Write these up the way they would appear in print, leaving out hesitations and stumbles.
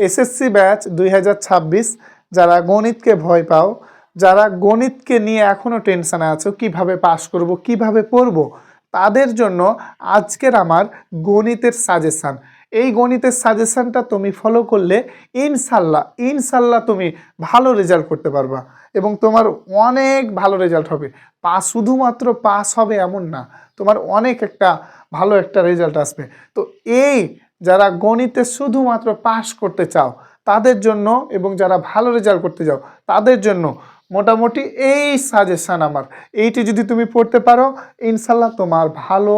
SSC batch 2026 যারা গণিতকে ভয় পাও, যারা গণিতকে নিয়ে এখনও টেনশনে আছো কিভাবে পাস করব, কিভাবে পড়ব, তাদের জন্য আজকের আমার গণিতের সাজেশান। এই গণিতের সাজেশানটা তুমি ফলো করলে ইনশাল্লাহ তুমি ভালো রেজাল্ট করতে পারবা এবং তোমার অনেক ভালো রেজাল্ট হবে। শুধুমাত্র পাস হবে এমন না, তোমার অনেক ভালো একটা রেজাল্ট আসবে। তো এই যারা গণিতে শুধুমাত্র পাস করতে চাও তাদের জন্য এবং যারা ভালো রেজাল্ট করতে চাও তাদের জন্য মোটামুটি এই সাজেশান আমার। এইটি যদি তুমি পড়তে পারো ইনশাল্লাহ তোমার ভালো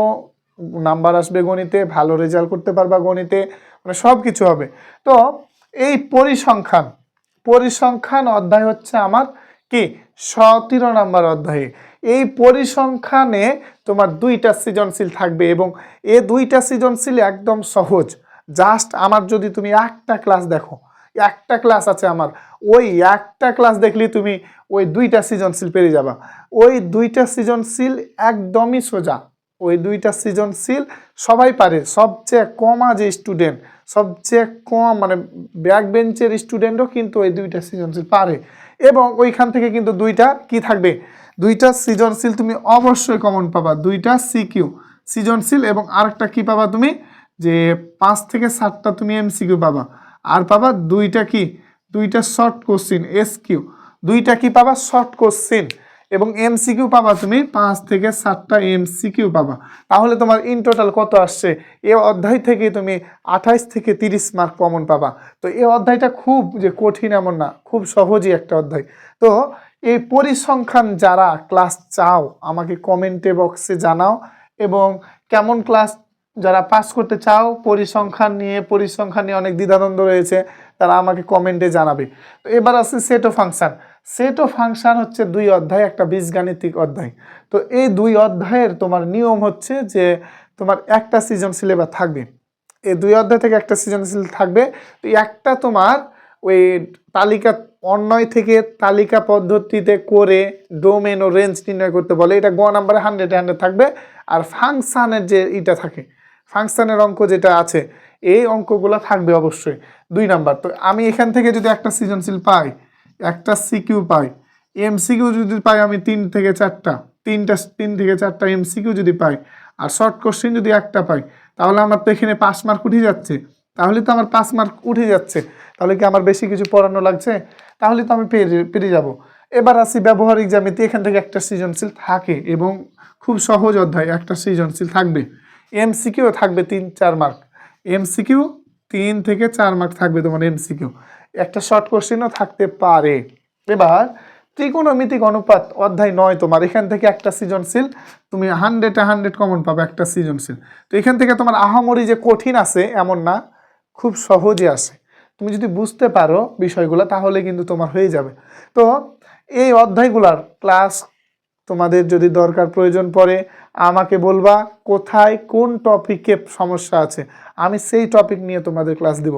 নাম্বার আসবে গণিতে, ভালো রেজাল্ট করতে পারবা গণিতে, মানে সব কিছু হবে। তো এই পরিসংখ্যান অধ্যায় হচ্ছে আমার কি 17 নম্বর অধ্যায়ে। এই পরিসংখ্যানে তোমার 2টা সৃজনশীল থাকবে এবং এই 2টা সৃজনশীল একদম সহজ। জাস্ট আমার যদি তুমি একটা ক্লাস দেখো, একটা ক্লাস আছে আমার, ওই একটা ক্লাস দেখলে তুমি ওই 2টা সৃজনশীল পেরে যাবা। ওই 2টা সৃজনশীল একদমই সোজা, ওই 2টা সৃজনশীল সবাই পারে। সবচেয়ে কম যে স্টুডেন্ট, সবচেয়ে কম মানে ব্যাক বেঞ্চের স্টুডেন্টও কিন্তু ওই 2টা সৃজনশীল পারে এবং ওইখান থেকে কিন্তু 2টা কি থাকবে, 2টা সৃজনশীল তুমি অবশ্যই কমন পাবা, 2টা সিকিউ সৃজনশীল এবং আরেকটা কি পাবা তুমি, যে 5 থেকে 7টা তুমি এমসিকিউ পাবা, আর পাবা 2টা শর্ট কোশ্চিন এসকিউ, 2টা কি পাবা শর্ট কোশ্চিন এবং এমসিকিউ পাবা তুমি 5 থেকে 7টা এমসিকিউ পাবা। তাহলে তোমার ইন টোটাল কত আসছে, এই অধ্যায় থেকে তুমি 28 থেকে 30 মার্ক কমন পাবা। তো এই অধ্যায়টা খুব যে কঠিন এমন না, খুব সহজই একটা অধ্যায়। তো এই পরিসংখ্যান যারা ক্লাস চাও আমাকে কমেন্টে বক্সে জানাও এবং কেমন ক্লাস যারা পাস করতে চাও পরিসংখ্যান নিয়ে অনেক দ্বিধাদ্বন্দ্ব রয়েছে তারা আমাকে কমেন্টে জানাবে। তো এবার আছে সেট ও ফাংশন হচ্ছে 2 অধ্যায়, একটা বীজগাণিতিক অধ্যায়। তো এই 2 অধ্যায়ের তোমার নিয়ম হচ্ছে যে তোমার একটা সৃজনশীল এবার থাকবে, এই 2 অধ্যায় থেকে একটা সৃজনশীল থাকবে। তো একটা তোমার ওই তালিকা অন্বয় থেকে তালিকা পদ্ধতিতে করে ডোমেন ও রেঞ্জ নির্ণয় করতে বলে, এটা গ নাম্বারে 100 থাকবে। আর ফাংশানের যে এটা থাকে, ফাংশানের অঙ্ক যেটা আছে এই অঙ্কগুলো থাকবে অবশ্যই 2 নাম্বার। তো আমি এখান থেকে যদি একটা সৃজনশীল পাই, একটা সিকিউ পাই, এমসিকিউ যদি পাই আমি 3 থেকে 4টা এমসিকিউ যদি পাই আর শর্ট কোশ্চেন যদি একটা পাই, তাহলে আমার তো এখানে 5 মার্ক উঠে যাচ্ছে। তাহলে কি আমার বেশি কিছু পড়ানো লাগছে? তাহলে তো আমি পেরে যাব। এবার আসি ব্যবহারিক জ্যামিতি, এখান থেকে একটা সৃজনশীল থাকে এবং খুব সহজ অধ্যায়, একটা সৃজনশীল থাকবে, এমসিকিউ থাকবে 3-4 মার্ক, এমসিকিউ 3 থেকে 4 মার্ক থাকবে তোমার এমসিকিউ, একটা শর্ট কোশ্চেনও থাকতে পারে। এবার ত্রিকোণমিতিক অনুপাত অধ্যায় 9 তোমার, এখান থেকে একটা সৃজনশীল তুমি 100 কমন পাবে, একটা সৃজনশীল। তো এখান থেকে তোমার আহামরি যে কঠিন আছে এমন না, খুব সহজে আসে। তুমি যদি বুঝতে পারো বিষয়গুলো তাহলে কিন্তু তোমার হয়ে যাবে। তো এই অধ্যায়গুলার ক্লাস তোমাদের যদি দরকার প্রয়োজন পড়ে আমাকে বলবা কোথায় কোন টপিকে সমস্যা আছে, আমি সেই টপিক নিয়ে তোমাদের ক্লাস দিব।